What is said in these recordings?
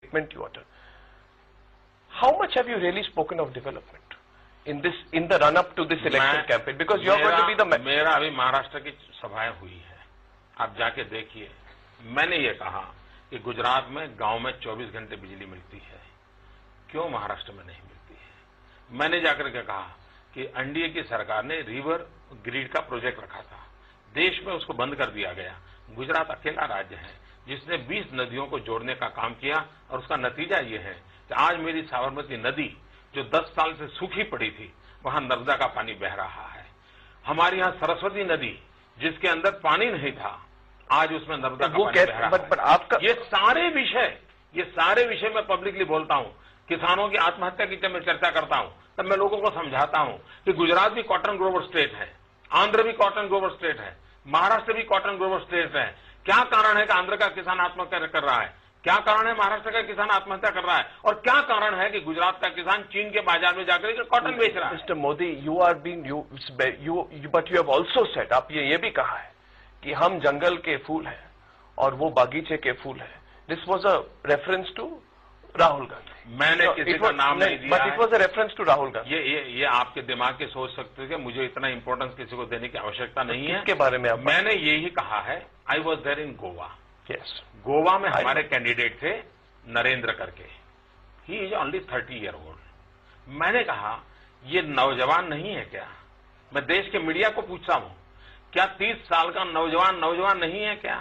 statement you utter. How much have you really spoken of development in the run-up to this election campaign? Because you are going to be the... मेरा अभी महाराष्ट्र की सभाएं हुई है, आप जाके देखिए। मैंने ये कहा कि गुजरात में गांव में 24 घंटे बिजली मिलती है, क्यों महाराष्ट्र में नहीं मिलती है? मैंने जाकर के कहा कि एनडीए की सरकार ने रिवर ग्रिड का प्रोजेक्ट रखा था, देश में उसको बंद कर दिया गया। गुजरात अकेला राज्य है जिसने 20 नदियों को जोड़ने का काम किया, और उसका नतीजा ये है कि आज मेरी साबरमती नदी जो 10 साल से सूखी पड़ी थी, वहां नर्मदा का पानी बह रहा है। हमारे यहाँ सरस्वती नदी जिसके अंदर पानी नहीं था, आज उसमें नर्मदा का पानी बह रहा है। ये सारे विषय मैं पब्लिकली बोलता हूं। किसानों की आत्महत्या की जब मैं चर्चा करता हूं, तब मैं लोगों को समझाता हूं कि गुजरात भी कॉटन ग्रोवर स्टेट है, आंध्र भी कॉटन ग्रोवर स्टेट है, महाराष्ट्र भी कॉटन ग्रोवर स्टेट है। क्या कारण है कि आंध्र का किसान आत्महत्या कर रहा है? क्या कारण है महाराष्ट्र का किसान आत्महत्या कर रहा है? और क्या कारण है कि गुजरात का किसान चीन के बाजार में जाकर के कॉटन बेच रहा है? Mister Modi, you are being but you have also said, आप ये भी कहा है कि हम जंगल के फूल हैं और वो बागीचे के फूल हैं। This was a reference to Rahul Gandhi. मैंने किसी का नाम नहीं दिया, but it was a reference to Rahul Gandhi. ये आपके दिमाग के सोच सकते हैं कि मुझे इतना इंपॉर्टेंस किसी को देने की आवश्यकता नहीं है। इसके बारे में मैंने यही कहा है। I was there in Goa. Yes, Goa में हमारे कैंडिडेट थे नरेंद्र करके, he is only 30 year old. मैंने कहा ये नौजवान नहीं है क्या? मैं देश के मीडिया को पूछता हूं, क्या 30 साल का नौजवान नहीं है क्या?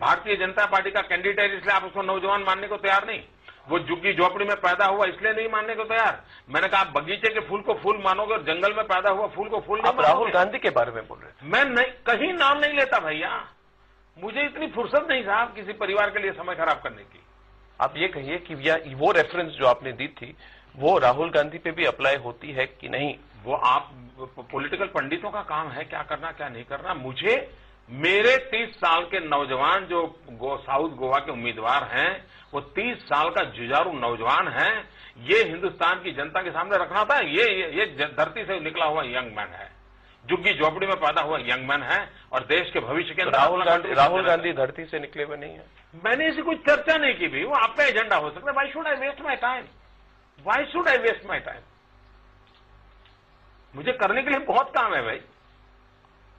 भारतीय जनता पार्टी का कैंडिडेट, इसलिए आप उसको नौजवान मानने को तैयार नहीं? वो झुग्गी झोपड़ी में पैदा हुआ इसलिए नहीं मानने को तैयार? मैंने कहा आप बगीचे के फूल को फूल मानोगे और जंगल में पैदा हुआ फूल को फूल नहीं मानोगे? राहुल गांधी के बारे में बोल रहे थे। मैं नहीं, कहीं नाम नहीं लेता भैया, मुझे इतनी फुर्सत नहीं साहब किसी परिवार के लिए समय खराब करने की। आप ये कहिए कि वो रेफरेंस जो आपने दी थी वो राहुल गांधी पे भी अप्लाई होती है कि नहीं? वो आप पॉलिटिकल पंडितों का काम है क्या करना क्या नहीं करना। मुझे मेरे 30 साल के नौजवान जो साउथ गोवा के उम्मीदवार हैं, वो 30 साल का जुझारू नौजवान है, ये हिंदुस्तान की जनता के सामने रखना था। ये धरती से निकला हुआ यंग मैन है, झुग्गी झोपड़ी में पैदा हुआ यंग मैन है, और देश के भविष्य के अंदर राहुल गांधी धरती से निकले हुए नहीं है। मैंने ऐसी कोई चर्चा नहीं की भी, वो आपका एजेंडा हो सकता है। Why should I waste my time? Why should I waste my time? मुझे करने के लिए बहुत काम है भाई।